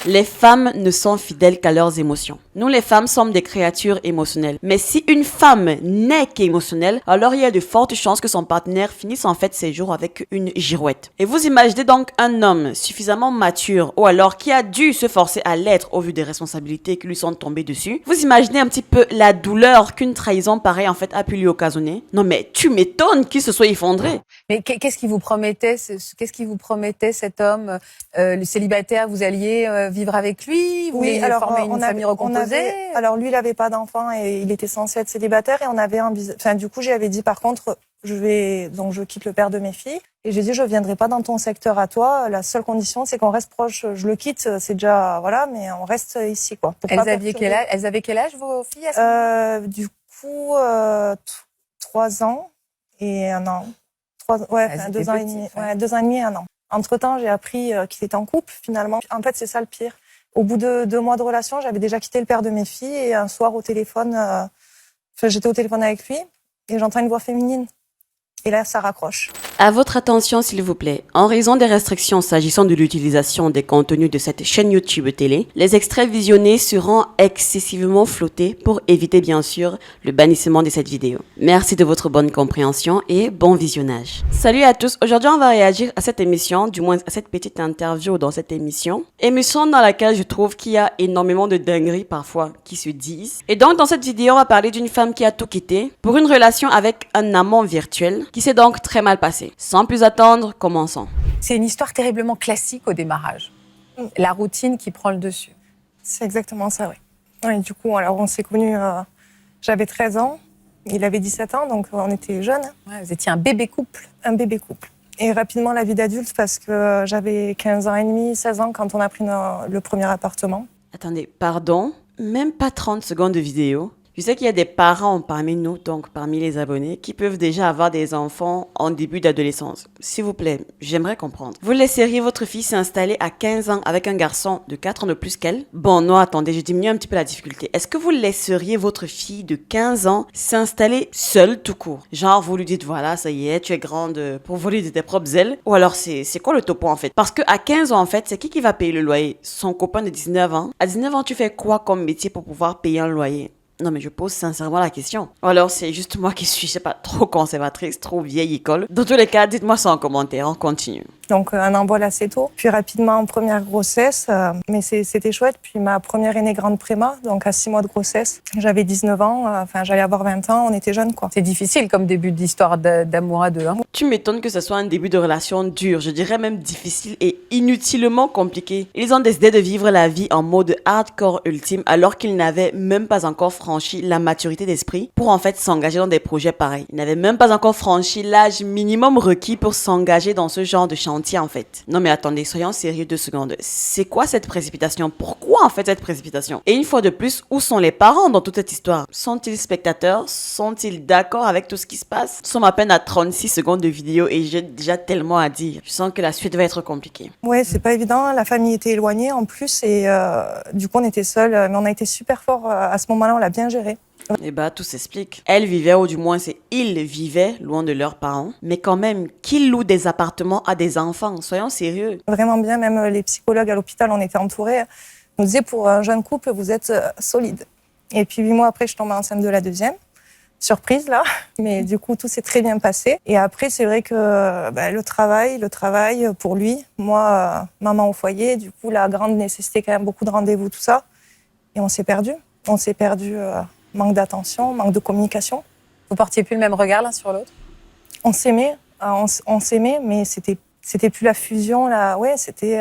Les femmes ne sont fidèles qu'à leurs émotions. Nous, les femmes, sommes des créatures émotionnelles. Mais si une femme n'est qu'émotionnelle, alors il y a de fortes chances que son partenaire finisse en fait ses jours avec une girouette. Et vous imaginez donc un homme suffisamment mature, ou alors qui a dû se forcer à l'être au vu des responsabilités qui lui sont tombées dessus. Vous imaginez un petit peu la douleur qu'une trahison pareille en fait a pu lui occasionner. Non mais tu m'étonnes qu'il se soit effondré. Mais qu'est-ce qu'il vous promettait cet homme, le célibataire? Vous alliez vivre avec lui? Vous vouliez former une famille recomposée? Alors lui, il avait pas d'enfant et il était censé être célibataire et on avait du coup, j'avais dit par contre, je quitte le père de mes filles et j'ai dit je viendrai pas dans ton secteur à toi. La seule condition, c'est qu'on reste proche. Je le quitte, c'est déjà voilà, mais on reste ici quoi. Elles avaient quel âge vos filles à ce moment-là? Du coup, 3 ans et 1 an. 2 ans et demi. Ouais, 2 ans et demi et 1 an. Entre-temps, j'ai appris qu'il était en couple, finalement. En fait, c'est ça le pire. Au bout de 2 mois de relation, j'avais déjà quitté le père de mes filles et un soir au téléphone, j'étais au téléphone avec lui et j'entends une voix féminine. Et là, ça raccroche. À votre attention, s'il vous plaît. En raison des restrictions s'agissant de l'utilisation des contenus de cette chaîne YouTube télé, les extraits visionnés seront excessivement floutés pour éviter bien sûr le bannissement de cette vidéo. Merci de votre bonne compréhension et bon visionnage. Salut à tous. Aujourd'hui, on va réagir à cette émission, du moins à cette petite interview dans cette émission. Émission dans laquelle je trouve qu'il y a énormément de dingueries parfois qui se disent. Et donc, dans cette vidéo, on va parler d'une femme qui a tout quitté pour une relation avec un amant virtuel qui s'est donc très mal passé. Sans plus attendre, commençons. C'est une histoire terriblement classique au démarrage. La routine qui prend le dessus. C'est exactement ça, oui. Oui, du coup, alors on s'est connus, j'avais 13 ans, il avait 17 ans, donc on était jeunes. Ouais, vous étiez un bébé couple. Un bébé couple. Et rapidement, la vie d'adulte, parce que j'avais 15 ans et demi, 16 ans quand on a pris le premier appartement. Attendez, pardon? Même pas 30 secondes de vidéo? Je sais qu'il y a des parents parmi nous, donc parmi les abonnés, qui peuvent déjà avoir des enfants en début d'adolescence. S'il vous plaît, j'aimerais comprendre. Vous laisseriez votre fille s'installer à 15 ans avec un garçon de 4 ans de plus qu'elle? Bon, non, attendez, je diminue un petit peu la difficulté. Est-ce que vous laisseriez votre fille de 15 ans s'installer seule tout court? Genre, vous lui dites, voilà, ça y est, tu es grande pour voler de tes propres ailes? Ou alors, c'est quoi le topo en fait? Parce que à 15 ans, en fait, c'est qui va payer le loyer? Son copain de 19 ans? À 19 ans, tu fais quoi comme métier pour pouvoir payer un loyer? Non, mais je pose sincèrement la question. Ou alors, c'est juste moi qui suis, je sais pas, trop conservatrice, trop vieille école. Dans tous les cas, dites-moi ça en commentaire, on continue. Donc, un envol assez tôt. Puis rapidement, première grossesse, mais c'était chouette. Puis ma première aînée grande préma, donc à 6 mois de grossesse. J'avais 19 ans, j'allais avoir 20 ans, on était jeunes, quoi. C'est difficile comme début d'histoire d'amour à deux. Hein. Tu m'étonnes que ce soit un début de relation dur, je dirais même difficile et inutilement compliqué. Ils ont décidé de vivre la vie en mode hardcore ultime alors qu'ils n'avaient même pas encore franchi la maturité d'esprit pour en fait s'engager dans des projets pareils. Ils n'avaient même pas encore franchi l'âge minimum requis pour s'engager dans ce genre de chantier en fait. Non mais attendez, soyons sérieux 2 secondes. C'est quoi cette précipitation? Pourquoi en fait cette précipitation? Et une fois de plus, où sont les parents dans toute cette histoire? Sont-ils spectateurs? Sont-ils d'accord avec tout ce qui se passe? Nous sommes à peine à 36 secondes de vidéo et j'ai déjà tellement à dire. Je sens que la suite va être compliquée. Ouais, c'est pas évident. La famille était éloignée en plus et du coup on était seuls. Mais on a été super forts à ce moment-là, on l'a bien géré. Et bah, tout s'explique. Elle vivait, ou du moins c'est ils vivaient loin de leurs parents. Mais quand même, qui loue des appartements à des enfants? Soyons sérieux. Vraiment bien, même les psychologues à l'hôpital, on était entourés. Nous disaient pour un jeune couple, vous êtes solide. Et puis 8 mois après, je tombais enceinte de la deuxième. Surprise là, mais du coup tout s'est très bien passé. Et après c'est vrai que le travail pour lui, moi maman au foyer, du coup la grande nécessité quand même beaucoup de rendez-vous tout ça. Et on s'est perdu, manque d'attention, manque de communication. Vous portiez plus le même regard l'un sur l'autre? On s'aimait, mais c'était plus la fusion là, ouais, c'était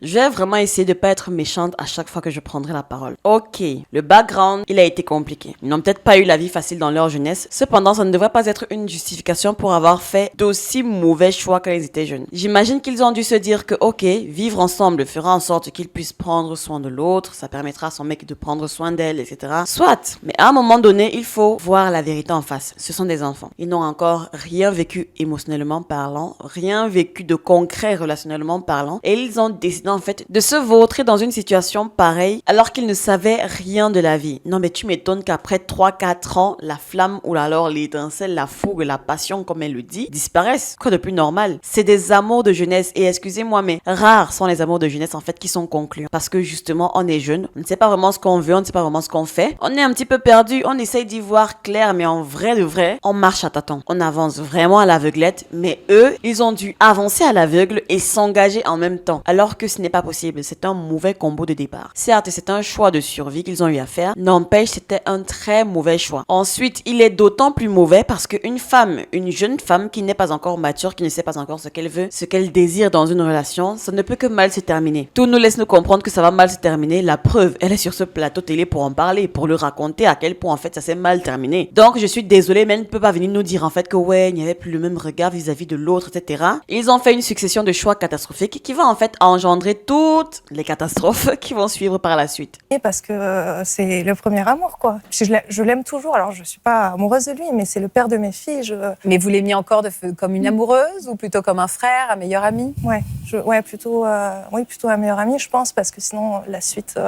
Je vais vraiment essayer de pas être méchante à chaque fois que je prendrai la parole. Ok, le background, il a été compliqué. Ils n'ont peut-être pas eu la vie facile dans leur jeunesse. Cependant, ça ne devrait pas être une justification pour avoir fait d'aussi mauvais choix quand ils étaient jeunes. J'imagine qu'ils ont dû se dire que ok, vivre ensemble fera en sorte qu'ils puissent prendre soin de l'autre, ça permettra à son mec de prendre soin d'elle, etc. Soit, mais à un moment donné, il faut voir la vérité en face. Ce sont des enfants. Ils n'ont encore rien vécu émotionnellement parlant, rien vécu de concret relationnellement parlant. Et ils ont décidé en fait de se vautrer dans une situation pareille alors qu'ils ne savaient rien de la vie. Non mais tu m'étonnes qu'après 3-4 ans, la flamme ou alors l'étincelle, la fougue, la passion comme elle le dit, disparaissent. Quoi de plus normal? C'est des amours de jeunesse et excusez-moi mais rares sont les amours de jeunesse en fait qui sont conclus. Parce que justement on est jeune, on ne sait pas vraiment ce qu'on veut, on ne sait pas vraiment ce qu'on fait. On est un petit peu perdu, on essaye d'y voir clair mais en vrai de vrai, on marche à tâtons. On avance vraiment à l'aveuglette mais eux, ils ont dû avancer à l'aveugle et s'engager en même temps. Alors que ce n'est pas possible, c'est un mauvais combo de départ. Certes, c'est un choix de survie qu'ils ont eu à faire, n'empêche c'était un très mauvais choix. Ensuite, il est d'autant plus mauvais parce qu'une femme, une jeune femme qui n'est pas encore mature, qui ne sait pas encore ce qu'elle veut, ce qu'elle désire dans une relation, ça ne peut que mal se terminer. Tout nous laisse nous comprendre que ça va mal se terminer. La preuve, elle est sur ce plateau télé pour en parler, pour le raconter à quel point en fait ça s'est mal terminé. Donc je suis désolée, mais elle ne peut pas venir nous dire en fait que ouais, il n'y avait plus le même regard vis-à-vis de l'autre, etc. Ils ont fait une succession de choix catastrophiques qui va en fait engendrer toutes les catastrophes qui vont suivre par la suite. Et parce que c'est le premier amour, quoi. Je l'aime toujours. Alors, je suis pas amoureuse de lui, mais c'est le père de mes filles. Mais vous l'aimiez encore comme une amoureuse ou plutôt comme un frère, un meilleur ami? Ouais, plutôt un meilleur ami, je pense, parce que sinon, la suite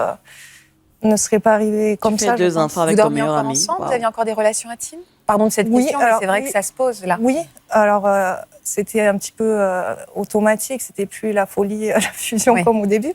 ne serait pas arrivée comme ça. Tu fais 2 enfants avec ton meilleur ami. Ensemble, vous aviez encore des relations intimes? Pardon de cette question, mais c'est vrai que ça se pose là. Oui, alors c'était un petit peu automatique, c'était plus la folie, la fusion comme au début.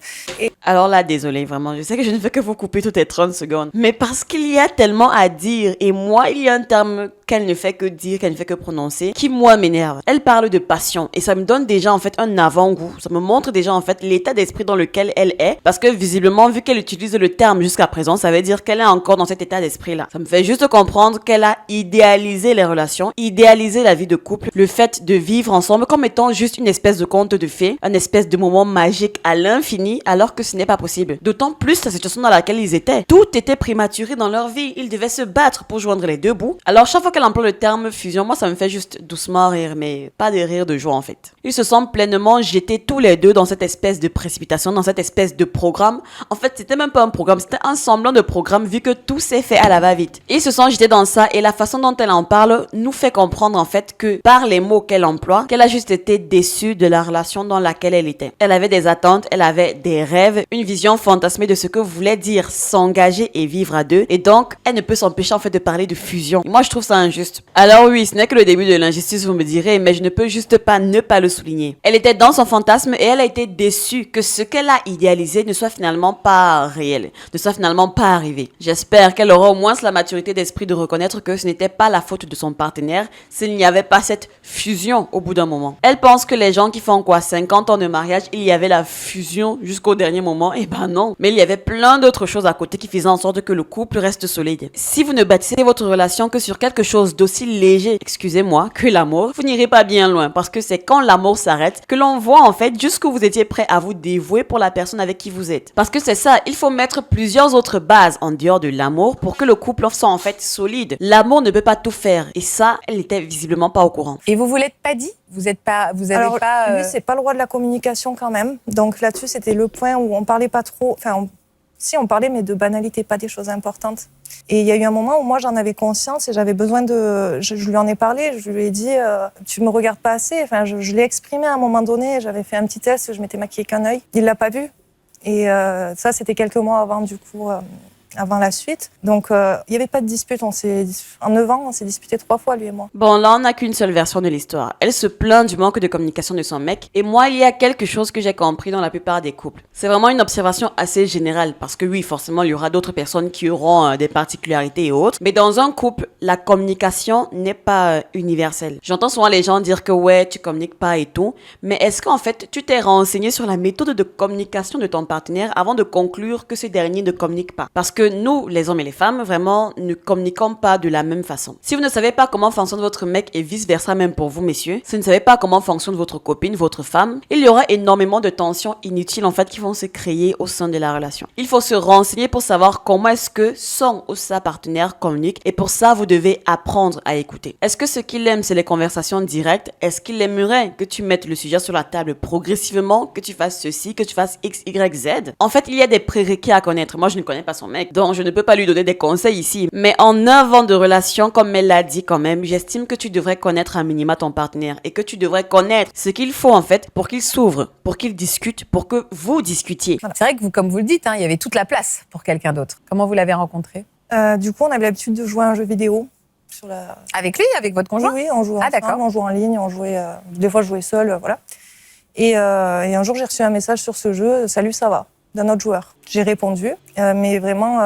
Alors là, désolée, vraiment, je sais que je ne fais que vous couper toutes les 30 secondes, mais parce qu'il y a tellement à dire, et moi, il y a un terme qu'elle ne fait que dire, qu'elle ne fait que prononcer, qui moi m'énerve. Elle parle de passion, et ça me donne déjà en fait un avant-goût, ça me montre déjà en fait l'état d'esprit dans lequel elle est, parce que visiblement, vu qu'elle utilise le terme jusqu'à présent, ça veut dire qu'elle est encore dans cet état d'esprit-là. Ça me fait juste comprendre qu'elle a idéalisé les relations, idéalisé la vie de couple, le fait de vivre ensemble comme étant juste une espèce de conte de fées, une espèce de moment magique à l'infini, alors que ce n'est pas possible. D'autant plus la situation dans laquelle ils étaient. Tout était prématuré dans leur vie. Ils devaient se battre pour joindre les deux bouts. Alors chaque fois qu'elle emploie le terme fusion, moi ça me fait juste doucement rire, mais pas des rires de joie en fait. Ils se sont pleinement jetés tous les deux dans cette espèce de précipitation, dans cette espèce de programme. En fait, c'était même pas un programme, c'était un semblant de programme vu que tout s'est fait à la va-vite. Ils se sont jetés dans ça et la façon dont elle en parle nous fait comprendre en fait que par les mots qu'elle emploie, qu'elle a juste été déçue de la relation dans laquelle elle était. Elle avait des attentes, elle avait des rêves, une vision fantasmée de ce que voulait dire s'engager et vivre à deux. Et donc, elle ne peut s'empêcher en fait de parler de fusion. Moi, je trouve ça injuste. Alors oui, ce n'est que le début de l'injustice, vous me direz, mais je ne peux juste pas ne pas le souligner. Elle était dans son fantasme et elle a été déçue que ce qu'elle a idéalisé ne soit finalement pas réel, ne soit finalement pas arrivé. J'espère qu'elle aura au moins la maturité d'esprit de reconnaître que ce n'était pas la faute de son partenaire s'il n'y avait pas cette fusion au bout d'un moment. Elle pense que les gens qui font 50 ans de mariage, il y avait la fusion jusqu'au dernier moment. Eh ben non. Mais il y avait plein d'autres choses à côté qui faisaient en sorte que le couple reste solide. Si vous ne bâtissez votre relation que sur quelque chose d'aussi léger, excusez-moi, que l'amour, vous n'irez pas bien loin parce que c'est quand l'amour s'arrête que l'on voit en fait jusqu'où vous étiez prêt à vous dévouer pour la personne avec qui vous êtes. Parce que c'est ça, il faut mettre plusieurs autres bases en dehors de l'amour pour que le couple soit en fait solide. L'amour ne peut pas tout faire et ça, elle n'était visiblement pas au courant. Et vous l'êtes pas dit? Vous avez pas. Lui, c'est pas le roi de la communication quand même. Donc là-dessus, c'était le point où on parlait pas trop. Enfin, si on parlait, mais de banalité, pas des choses importantes. Et il y a eu un moment où moi j'en avais conscience et j'avais besoin de. Je lui en ai parlé, je lui ai dit, tu me regardes pas assez. Enfin, je l'ai exprimé à un moment donné. J'avais fait un petit test, je m'étais maquillée qu'un œil. Il l'a pas vu. Et ça, c'était quelques mois avant du coup. Avant la suite. Donc, il n'y avait pas de dispute. En 9 ans, on s'est disputé 3 fois, lui et moi. Bon, là, on n'a qu'une seule version de l'histoire. Elle se plaint du manque de communication de son mec. Et moi, il y a quelque chose que j'ai compris dans la plupart des couples. C'est vraiment une observation assez générale. Parce que oui, forcément, il y aura d'autres personnes qui auront des particularités et autres. Mais dans un couple, la communication n'est pas universelle. J'entends souvent les gens dire que ouais, tu communiques pas et tout. Mais est-ce qu'en fait, tu t'es renseigné sur la méthode de communication de ton partenaire avant de conclure que ce dernier ne communique pas? Parce que nous, les hommes et les femmes, vraiment, ne communiquons pas de la même façon. Si vous ne savez pas comment fonctionne votre mec et vice-versa même pour vous, messieurs, si vous ne savez pas comment fonctionne votre copine, votre femme, il y aura énormément de tensions inutiles en fait qui vont se créer au sein de la relation. Il faut se renseigner pour savoir comment est-ce que son ou sa partenaire communique et pour ça, vous devez apprendre à écouter. Est-ce que ce qu'il aime, c'est les conversations directes? Est-ce qu'il aimerait que tu mettes le sujet sur la table progressivement, que tu fasses ceci, que tu fasses X, Y, Z? En fait, il y a des prérequis à connaître. Moi, je ne connais pas son mec. donc je ne peux pas lui donner des conseils ici. Mais en 9 ans de relation, comme elle l'a dit quand même, j'estime que tu devrais connaître un minima ton partenaire et que tu devrais connaître ce qu'il faut en fait pour qu'il s'ouvre, pour qu'il discute, pour que vous discutiez. Voilà. C'est vrai que vous, comme vous le dites, il y avait toute la place pour quelqu'un d'autre. Comment vous l'avez rencontré? Du coup, on avait l'habitude de jouer à un jeu vidéo. Avec lui, avec votre conjoint? Oui, on jouait ensemble, on jouait en ligne, des fois je jouais seule, voilà. Et un jour, j'ai reçu un message sur ce jeu, « Salut, ça va ?» d'un autre joueur. J'ai répondu, mais vraiment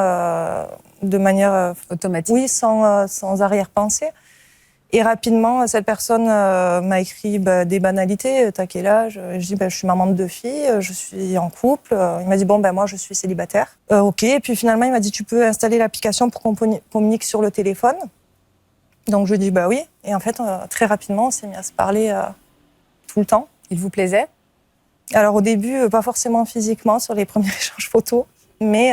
de manière automatique. Oui, sans arrière-pensée. Et rapidement, cette personne m'a écrit des banalités. « T'as quel âge ?» Je dis « Je suis maman de 2 filles, je suis en couple. » Il m'a dit « Bon, moi, je suis célibataire. » Ok, et puis finalement, il m'a dit « Tu peux installer l'application pour qu'on communique sur le téléphone ?» Donc je dis oui. Et en fait, très rapidement, on s'est mis à se parler tout le temps. Il vous plaisait? Alors au début, pas forcément physiquement sur les premiers échanges photos, mais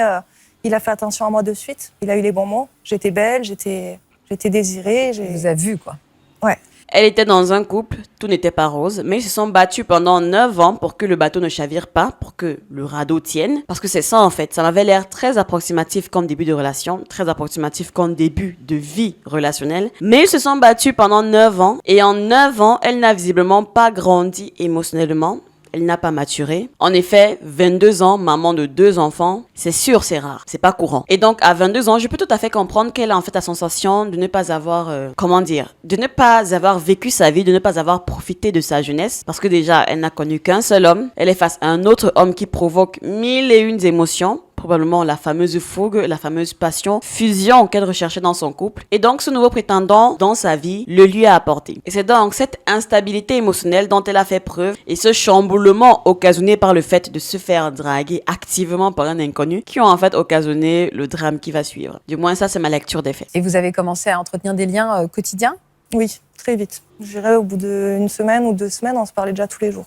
il a fait attention à moi de suite. Il a eu les bons mots. J'étais belle, j'étais désirée. Il vous a vu, quoi. Ouais. Elle était dans un couple, tout n'était pas rose, mais ils se sont battus pendant 9 ans pour que le bateau ne chavire pas, pour que le radeau tienne. Parce que c'est ça en fait, ça m'avait l'air très approximatif comme début de relation, très approximatif comme début de vie relationnelle. Mais ils se sont battus pendant 9 ans, et en 9 ans, elle n'a visiblement pas grandi émotionnellement. Elle n'a pas maturé. En effet, 22 ans, maman de 2 enfants, c'est sûr, c'est rare, c'est pas courant. Et donc, à 22 ans, je peux tout à fait comprendre qu'elle a en fait la sensation de ne pas avoir, de ne pas avoir vécu sa vie, de ne pas avoir profité de sa jeunesse. Parce que déjà, elle n'a connu qu'un seul homme. Elle est face à un autre homme qui provoque 1001 émotions. Probablement la fameuse fougue, la fameuse passion, fusion qu'elle recherchait dans son couple. Et donc, ce nouveau prétendant dans sa vie le lui a apporté. Et c'est donc cette instabilité émotionnelle dont elle a fait preuve et ce chamboulement occasionné par le fait de se faire draguer activement par un inconnu qui ont en fait occasionné le drame qui va suivre. Du moins, ça, c'est ma lecture des faits. Et vous avez commencé à entretenir des liens quotidiens? Oui, très vite. Je dirais au bout d'une semaine ou 2 semaines, on se parlait déjà tous les jours.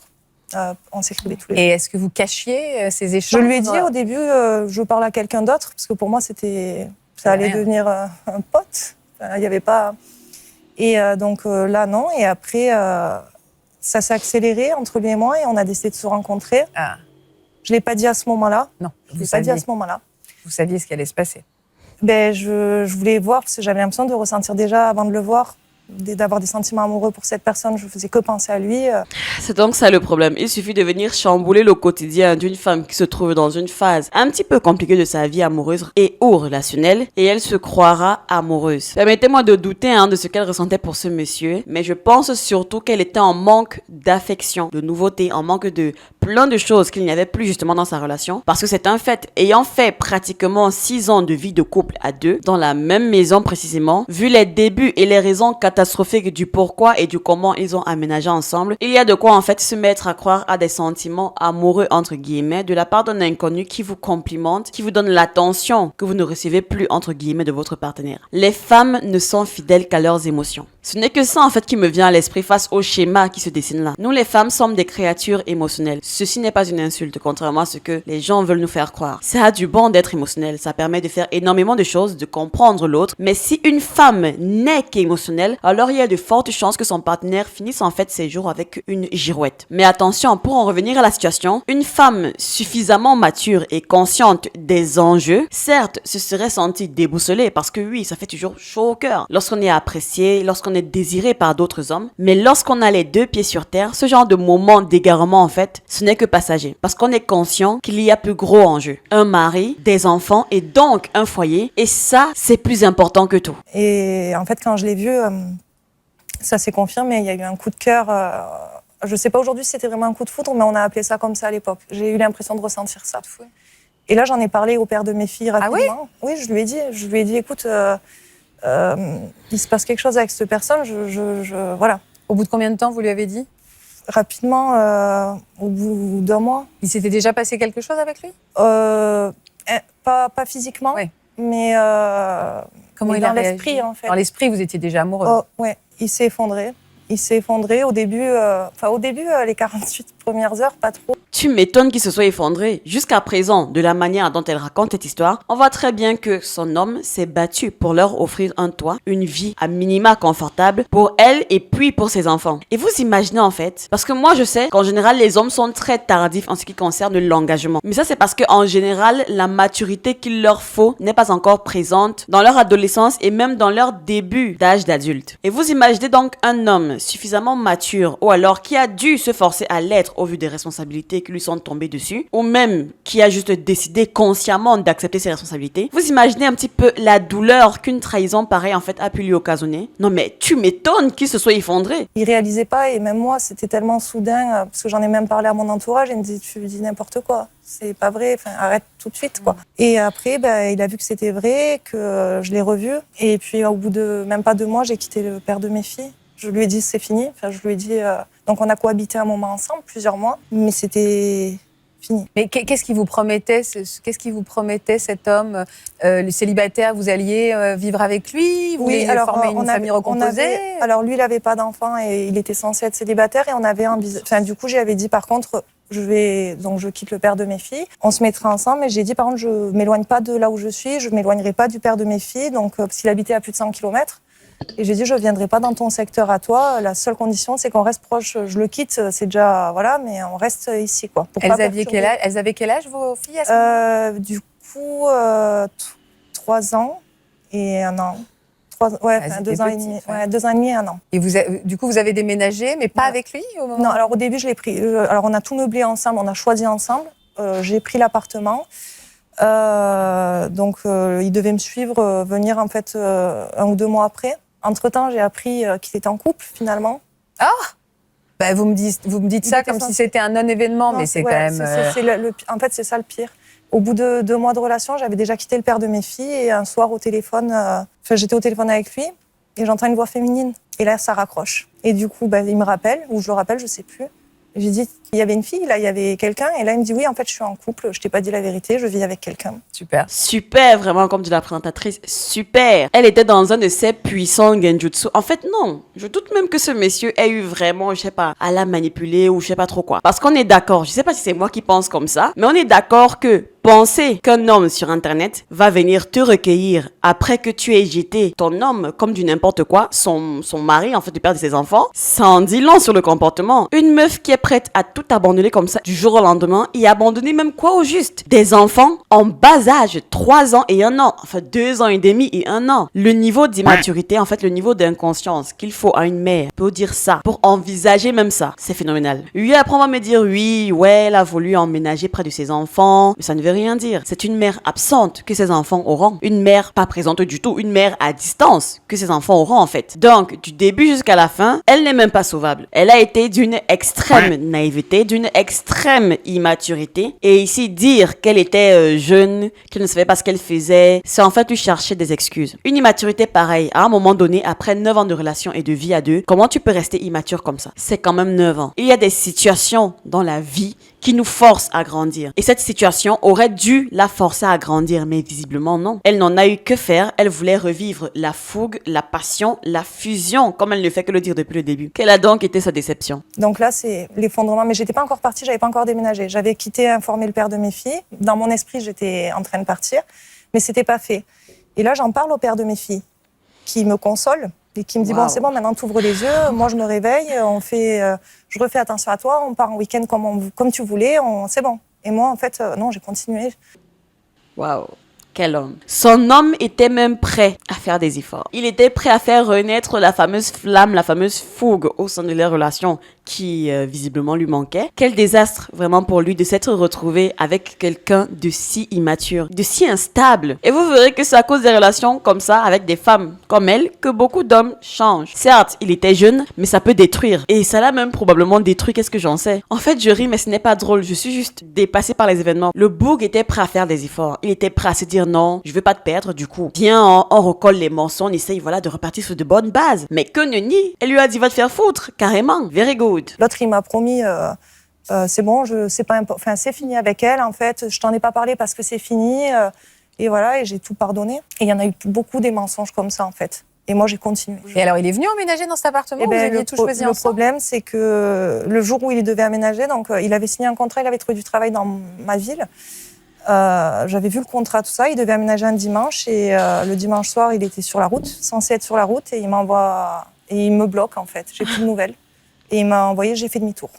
On s'écrivait tous les jours. Et est-ce que vous cachiez ces échanges? Je lui ai dit au début, je parle à quelqu'un d'autre, parce que pour moi, ça allait devenir un pote. Il n'y avait pas... Et donc là, non. Et après, ça s'est accéléré entre lui et moi, et on a décidé de se rencontrer. Ah. Je ne l'ai pas dit à ce moment-là. Non, je ne l'ai pas dit à ce moment-là. Vous saviez ce qui allait se passer? Je voulais voir, parce que j'avais l'impression de ressentir déjà, avant de le voir, d'avoir des sentiments amoureux pour cette personne. Je faisais que penser à lui. C'est donc ça le problème. Il suffit de venir chambouler le quotidien d'une femme qui se trouve dans une phase un petit peu compliquée de sa vie amoureuse et ou relationnelle, et elle se croira amoureuse. Permettez-moi de douter de ce qu'elle ressentait pour ce monsieur, mais je pense surtout qu'elle était en manque d'affection, de nouveauté, en manque de plein de choses qu'il n'y avait plus justement dans sa relation, parce que c'est un fait. Ayant fait pratiquement 6 ans de vie de couple à 2, dans la même maison précisément, vu les débuts et les raisons catastrophique du pourquoi et du comment ils ont aménagé ensemble, il y a de quoi en fait se mettre à croire à des sentiments amoureux entre guillemets de la part d'un inconnu qui vous complimente, qui vous donne l'attention que vous ne recevez plus entre guillemets de votre partenaire. Les femmes ne sont fidèles qu'à leurs émotions. Ce n'est que ça en fait qui me vient à l'esprit face au schéma qui se dessine là. Nous les femmes sommes des créatures émotionnelles. Ceci n'est pas une insulte, contrairement à ce que les gens veulent nous faire croire. Ça a du bon d'être émotionnel, ça permet de faire énormément de choses, de comprendre l'autre, mais si une femme n'est qu'émotionnelle, alors il y a de fortes chances que son partenaire finisse en fait ses jours avec une girouette. Mais attention, pour en revenir à la situation, une femme suffisamment mature et consciente des enjeux, certes, se serait sentie déboussolée parce que oui, ça fait toujours chaud au cœur lorsqu'on est apprécié, lorsqu'on est désiré par d'autres hommes, mais lorsqu'on a les 2 pieds sur terre, ce genre de moment d'égarement en fait, ce n'est que passager parce qu'on est conscient qu'il y a plus gros enjeux. Un mari, des enfants et donc un foyer, et ça, c'est plus important que tout. Et en fait, quand je l'ai vu, ça s'est confirmé, il y a eu un coup de cœur. Je ne sais pas aujourd'hui si c'était vraiment un coup de foudre, mais on a appelé ça comme ça à l'époque. J'ai eu l'impression de ressentir ça. Et là, j'en ai parlé au père de mes filles rapidement. Ah oui, je lui ai dit, écoute, il se passe quelque chose avec cette personne, voilà. Au bout de combien de temps vous lui avez dit? Rapidement, au bout d'1 mois. Il s'était déjà passé quelque chose avec lui? Pas physiquement, ouais. Mais comment il dans a l'esprit, réagi? en fait. Dans l'esprit, vous étiez déjà amoureux? Ouais, il s'est effondré. Au début, les 48 premières heures, pas trop. Tu m'étonnes qu'il se soit effondré. Jusqu'à présent, de la manière dont elle raconte cette histoire, on voit très bien que son homme s'est battu pour leur offrir un toit, une vie à minima confortable pour elle et puis pour ses enfants. Et vous imaginez en fait, parce que moi je sais qu'en général les hommes sont très tardifs en ce qui concerne l'engagement. Mais ça c'est parce qu'en général, la maturité qu'il leur faut n'est pas encore présente dans leur adolescence et même dans leur début d'âge d'adulte. Et vous imaginez donc un homme suffisamment mature ou alors qui a dû se forcer à l'être au vu des responsabilités qui lui sont tombées dessus ou même qui a juste décidé consciemment d'accepter ses responsabilités. Vous imaginez un petit peu la douleur qu'une trahison pareille en fait a pu lui occasionner. Non mais tu m'étonnes qu'il se soit effondré. Il réalisait pas et même moi c'était tellement soudain parce que j'en ai même parlé à mon entourage et il me disait tu dis n'importe quoi. C'est pas vrai, enfin, arrête tout de suite, quoi. Et après, il a vu que c'était vrai, que je l'ai revu. Et puis, au bout de même pas 2 mois, j'ai quitté le père de mes filles. Je lui ai dit, c'est fini. Enfin, je lui ai dit, donc on a cohabité un moment ensemble, plusieurs mois, mais c'était fini. Mais qu'est-ce qu'il vous promettait, cet homme, le célibataire? Vous alliez vivre avec lui? Vous vouliez former une famille recomposée? Alors, lui, il n'avait pas d'enfant et il était censé être célibataire. Et on avait du coup, j'avais dit, par contre, je quitte le père de mes filles. On se mettra ensemble, mais j'ai dit, par contre, je m'éloigne pas de là où je suis, je m'éloignerai pas du père de mes filles, donc, parce qu'il habitait à plus de 100 km. Et j'ai dit, je viendrai pas dans ton secteur à toi. La seule condition, c'est qu'on reste proche. Je le quitte, c'est déjà, voilà, mais on reste ici, quoi. Elles avaient quel âge, vos filles, à ce moment-là? Du coup, 3 ans et 1 an. 2 ans et demi. Ouais, 2 ans et demi et 1 an. Et du coup, vous avez déménagé, mais pas avec lui au moment? Non, alors au début, je l'ai pris. Alors on a tout meublé ensemble, on a choisi ensemble. J'ai pris l'appartement. Donc il devait me suivre, venir en fait 1 ou 2 mois après. Entre-temps, j'ai appris qu'il était en couple finalement. Ah, vous me dites ça comme si c'était un non-événement, mais c'est quand même. En fait, c'est ça le pire. Au bout de 2 mois de relation, j'avais déjà quitté le père de mes filles et un soir au téléphone, j'étais au téléphone avec lui et j'entends une voix féminine. Et là, ça raccroche. Et du coup, il me rappelle, ou je le rappelle, je sais plus. J'ai dit, il y avait une fille, là, il y avait quelqu'un. Et là, il me dit, oui, en fait, je suis en couple, je t'ai pas dit la vérité, je vis avec quelqu'un. Super. Super, vraiment, comme dit la présentatrice, super. Elle était dans un de ses puissants genjutsu. En fait, non. Je doute même que ce monsieur ait eu vraiment, je sais pas, à la manipuler ou je sais pas trop quoi. Parce qu'on est d'accord, je sais pas si c'est moi qui pense comme ça, mais on est d'accord que penser qu'un homme sur Internet va venir te recueillir après que tu aies jeté ton homme comme du n'importe quoi, son mari, en fait, le père de ses enfants, ça en dit long sur le comportement. Une meuf qui est prête à tout abandonner comme ça du jour au lendemain et abandonner même quoi au juste? Des enfants en bas âge, 3 ans et 1 an, enfin 2 ans et demi et 1 an. Le niveau d'immaturité, en fait, le niveau d'inconscience qu'il faut à une mère pour dire ça, pour envisager même ça, c'est phénoménal. Oui, après on va me dire, oui, ouais, elle a voulu emménager près de ses enfants, mais ça ne veut rien dire. C'est une mère absente que ses enfants auront. Une mère pas présente du tout, une mère à distance que ses enfants auront en fait. Donc, du début jusqu'à la fin, elle n'est même pas sauvable. Elle a été d'une extrême naïveté, d'une extrême immaturité. Et ici, dire qu'elle était jeune, qu'elle ne savait pas ce qu'elle faisait, c'est en fait lui chercher des excuses. Une immaturité pareille, à un moment donné, après 9 ans de relation et de vie à deux, comment tu peux rester immature comme ça? C'est quand même 9 ans. Il y a des situations dans la vie qui nous forcent à grandir. Et cette situation aurait dû la forcer à grandir, mais visiblement non. Elle n'en a eu que faire, elle voulait revivre la fougue, la passion, la fusion, comme elle ne fait que le dire depuis le début. Quelle a donc été sa déception? Donc là, c'est l'effondrement, mais j'étais pas encore partie, j'avais pas encore déménagé. J'avais quitté, informé le père de mes filles. Dans mon esprit, j'étais en train de partir, mais c'était pas fait. Et là, j'en parle au père de mes filles, qui me console et qui me dit, bon, c'est bon, maintenant, t'ouvres les yeux, moi, je me réveille, je refais attention à toi, on part en week-end comme tu voulais, c'est bon. Et moi, en fait, non, j'ai continué. Waouh, quel homme. Son homme était même prêt à faire des efforts. Il était prêt à faire renaître la fameuse flamme, la fameuse fougue au sein de leur relation qui visiblement lui manquait. Quel désastre vraiment pour lui de s'être retrouvé avec quelqu'un de si immature, de si instable. Et vous verrez que c'est à cause des relations comme ça avec des femmes comme elle que beaucoup d'hommes changent. Certes, il était jeune, mais ça peut détruire. Et ça l'a même probablement détruit, qu'est-ce que j'en sais. En fait, je ris, mais ce n'est pas drôle. Je suis juste dépassée par les événements. Le boug était prêt à faire des efforts. Il était prêt à se dire non, je veux pas te perdre, du coup. Viens, on recolle les morceaux, on essaye, voilà, de repartir sur de bonnes bases. Mais que nenni, elle lui a dit va te faire foutre, carrément. Very good. L'autre, il m'a promis, c'est bon, c'est fini avec elle, en fait. Je t'en ai pas parlé parce que c'est fini. Et voilà, et j'ai tout pardonné. Et il y en a eu beaucoup des mensonges comme ça, en fait. Et moi, j'ai continué. Et alors, il est venu emménager dans cet appartement ou vous aviez tout choisi ensemble? Le problème, c'est que le jour où il devait aménager, donc il avait signé un contrat, il avait trouvé du travail dans ma ville. J'avais vu le contrat, tout ça. Il devait aménager un dimanche et le dimanche soir, il était sur la route, censé être sur la route, et il m'envoie et il me bloque en fait. J'ai plus de nouvelles. Et il m'a envoyé, j'ai fait demi-tour.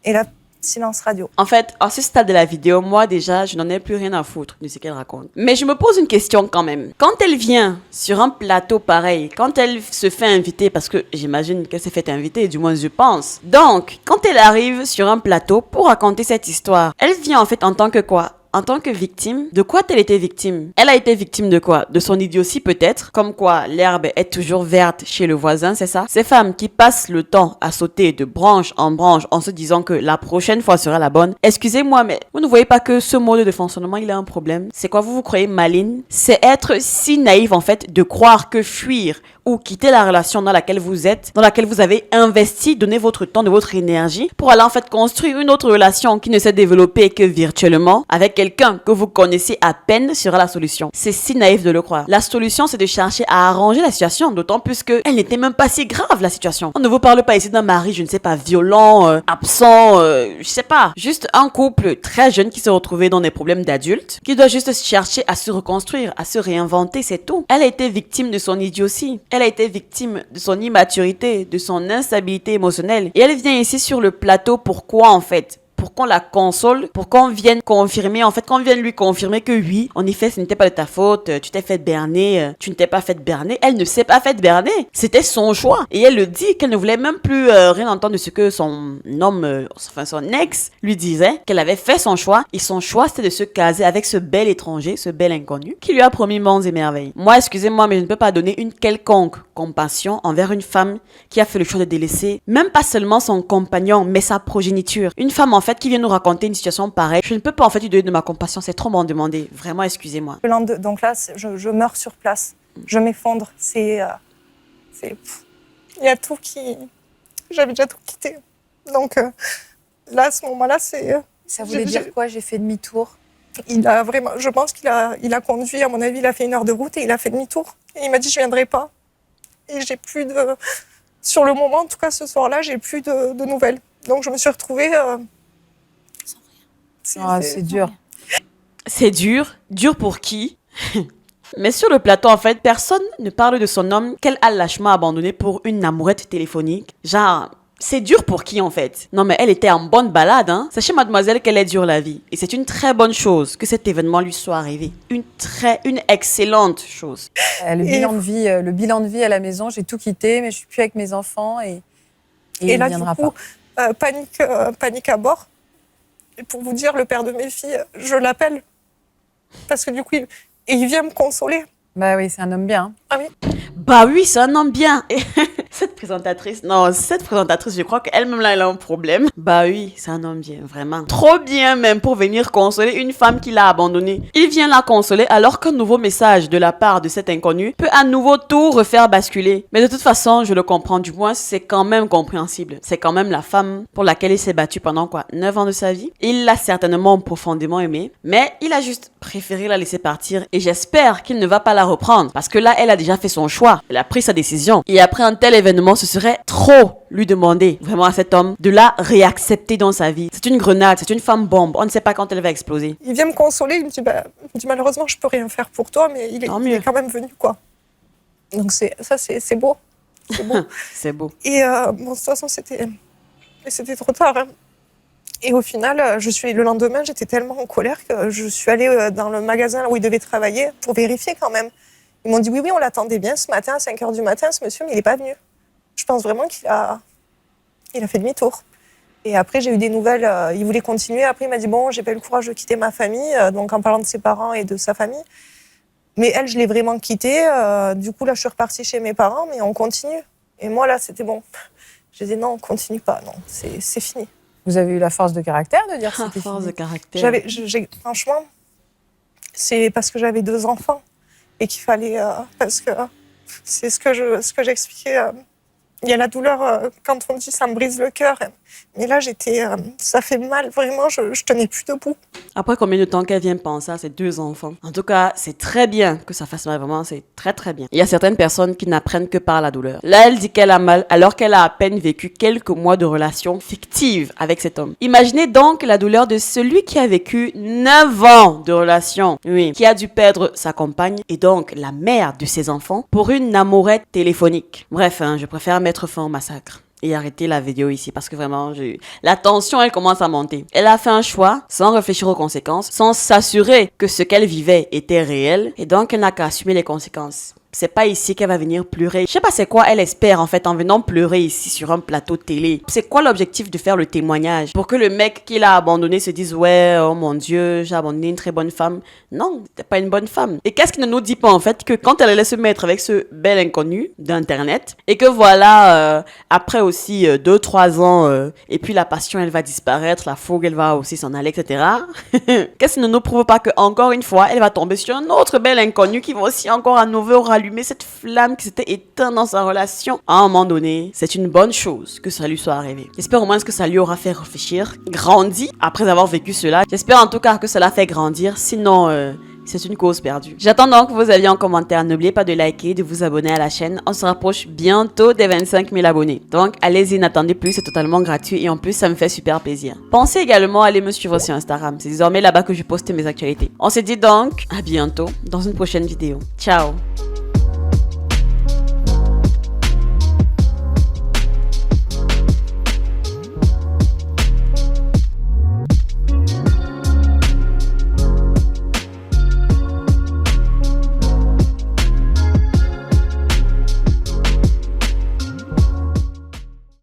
Et là, silence radio. En fait, à ce stade de la vidéo, moi déjà, je n'en ai plus rien à foutre de ce qu'elle raconte. Mais je me pose une question quand même. Quand elle vient sur un plateau pareil, quand elle se fait inviter, parce que j'imagine qu'elle s'est fait inviter, du moins je pense. Donc, quand elle arrive sur un plateau pour raconter cette histoire, elle vient en fait en tant que quoi? En tant que victime, de quoi a-t-elle été victime? Elle a été victime de quoi? De son idiotie peut-être? Comme quoi l'herbe est toujours verte chez le voisin, c'est ça? Ces femmes qui passent le temps à sauter de branche en branche en se disant que la prochaine fois sera la bonne. Excusez-moi, mais vous ne voyez pas que ce mode de fonctionnement, il a un problème? C'est quoi, vous croyez maligne? C'est être si naïf en fait de croire que fuir ou quitter la relation dans laquelle vous êtes, dans laquelle vous avez investi, donné votre temps, de votre énergie, pour aller en fait construire une autre relation qui ne s'est développée que virtuellement, avec quelqu'un que vous connaissez à peine sera la solution. C'est si naïf de le croire. La solution, c'est de chercher à arranger la situation, d'autant plus que elle n'était même pas si grave, la situation. On ne vous parle pas ici d'un mari, je ne sais pas, violent, absent, je sais pas. Juste un couple très jeune qui s'est retrouvé dans des problèmes d'adultes, qui doit juste chercher à se reconstruire, à se réinventer, c'est tout. Elle a été victime de son idiotie. Elle a été victime de son immaturité, de son instabilité émotionnelle. Et elle vient ici sur le plateau, pourquoi en fait? Pour qu'on la console, pour qu'on vienne confirmer, en fait, qu'on vienne lui confirmer que oui, en effet, ce n'était pas de ta faute, tu t'es fait berner, tu ne t'es pas fait berner. Elle ne s'est pas fait berner. C'était son choix. Et elle le dit qu'elle ne voulait même plus rien entendre de ce que son homme, enfin son ex, lui disait, qu'elle avait fait son choix. Et son choix, c'était de se caser avec ce bel étranger, ce bel inconnu, qui lui a promis monts et merveilles. Moi, excusez-moi, mais je ne peux pas donner une quelconque compassion envers une femme qui a fait le choix de délaisser, même pas seulement son compagnon, mais sa progéniture. Une femme, en fait, qui vient nous raconter une situation pareille, je ne peux pas en fait lui donner de ma compassion, c'est trop m'en demander. Vraiment, excusez-moi. Donc là, je meurs sur place. Je m'effondre. Il y a tout qui... J'avais déjà tout quitté. Donc là, à ce moment-là, c'est... Ça voulait dire quoi, j'ai fait demi-tour? Il a vraiment... Je pense qu'il a conduit, à mon avis, il a fait 1 heure de route et il a fait demi-tour. Et il m'a dit, je viendrai pas. Et j'ai plus de... Sur le moment, en tout cas, ce soir-là, j'ai plus de nouvelles. Donc je me suis retrouvée... C'est dur. C'est dur. Dur pour qui? Mais sur le plateau, en fait, personne ne parle de son homme qu'elle a lâchement abandonné pour une amourette téléphonique. Genre, c'est dur pour qui, en fait? Non, mais elle était en bonne balade, hein. Sachez, mademoiselle, qu'elle est dure la vie. Et c'est une très bonne chose que cet événement lui soit arrivé. Une excellente chose. Le bilan de vie à la maison, j'ai tout quitté, mais je suis plus avec mes enfants et il là, viendra du coup, pas. Panique à bord. Et pour vous dire, le père de mes filles, je l'appelle. Parce que du coup, il vient me consoler. Bah oui, c'est un homme bien. Ah oui. Bah oui, c'est un homme bien. Cette présentatrice, je crois qu'elle-même là, elle a un problème. Bah oui, c'est un homme bien, vraiment. Trop bien même pour venir consoler une femme qui l'a abandonnée. Il vient la consoler alors qu'un nouveau message de la part de cet inconnu peut à nouveau tout refaire basculer. Mais de toute façon, je le comprends, du moins c'est quand même compréhensible. C'est quand même la femme pour laquelle il s'est battu pendant 9 ans de sa vie. Il l'a certainement profondément aimée, mais il a juste préféré la laisser partir et j'espère qu'il ne va pas la reprendre parce que là, elle a déjà fait son choix. Elle a pris sa décision. Et après un tel événement, ce serait trop lui demander vraiment à cet homme de la réaccepter dans sa vie. C'est une grenade, c'est une femme bombe. On ne sait pas quand elle va exploser. Il vient me consoler, il me dit malheureusement je peux rien faire pour toi, mais il est quand même venu quoi. Donc c'est beau. C'est beau. C'est beau. Et bon, de toute façon c'était trop tard. Hein. Et au final, le lendemain, j'étais tellement en colère que je suis allée dans le magasin où il devait travailler pour vérifier quand même. Ils m'ont dit oui, on l'attendait bien ce matin à 5h du matin, ce monsieur, mais il n'est pas venu. Je pense vraiment qu'il a fait demi-tour. Et après, j'ai eu des nouvelles, il voulait continuer. Après, il m'a dit bon, j'ai pas eu le courage de quitter ma famille, donc en parlant de ses parents et de sa famille. Mais elle, je l'ai vraiment quittée. Du coup, là, je suis repartie chez mes parents, mais on continue. Et moi, là, c'était bon. Je disais non, on continue pas, non, c'est fini. Vous avez eu la force de caractère de dire c'était force fini. de caractère. Franchement, c'est parce que j'avais 2 enfants et qu'il fallait, parce que c'est ce que j'expliquais Il y a la douleur quand on dit ça me brise le cœur. Mais là, ça fait mal, vraiment, je tenais plus debout. Après combien de temps qu'elle vient penser à ses 2 enfants? En tout cas, c'est très bien que ça fasse mal, vraiment, c'est très très bien. Il y a certaines personnes qui n'apprennent que par la douleur. Là, elle dit qu'elle a mal alors qu'elle a à peine vécu quelques mois de relation fictive avec cet homme. Imaginez donc la douleur de celui qui a vécu 9 ans de relation, oui, qui a dû perdre sa compagne et donc la mère de ses enfants pour une amourette téléphonique. Bref, je préfère mettre fin au massacre et arrêter la vidéo ici parce que vraiment, la tension, elle commence à monter. Elle a fait un choix sans réfléchir aux conséquences, sans s'assurer que ce qu'elle vivait était réel et donc elle n'a qu'à assumer les conséquences. C'est pas ici qu'elle va venir pleurer. Je sais pas c'est quoi elle espère en fait en venant pleurer ici sur un plateau de télé. C'est quoi l'objectif de faire le témoignage? Pour que le mec qui l'a abandonné se dise ouais, oh mon Dieu, j'ai abandonné une très bonne femme. Non, t'es pas une bonne femme. Et qu'est-ce qui ne nous dit pas en fait que quand elle allait se mettre avec ce bel inconnu d'internet et que voilà, après aussi 2-3 ans et puis la passion elle va disparaître, la fougue elle va aussi s'en aller, etc. Qu'est-ce qui ne nous prouve pas que encore une fois elle va tomber sur un autre bel inconnu qui va aussi encore à nouveau rallumer cette flamme qui s'était éteinte dans sa relation. À un moment donné, c'est une bonne chose que ça lui soit arrivé. J'espère au moins que ça lui aura fait réfléchir, grandi après avoir vécu cela. J'espère en tout cas que ça l'a fait grandir, sinon c'est une cause perdue. J'attends donc vos avis en commentaire. N'oubliez pas de liker, de vous abonner à la chaîne. On se rapproche bientôt des 25 000 abonnés. Donc allez-y, n'attendez plus, c'est totalement gratuit et en plus ça me fait super plaisir. Pensez également à aller me suivre sur Instagram. C'est désormais là-bas que je poste mes actualités. On se dit donc à bientôt dans une prochaine vidéo. Ciao!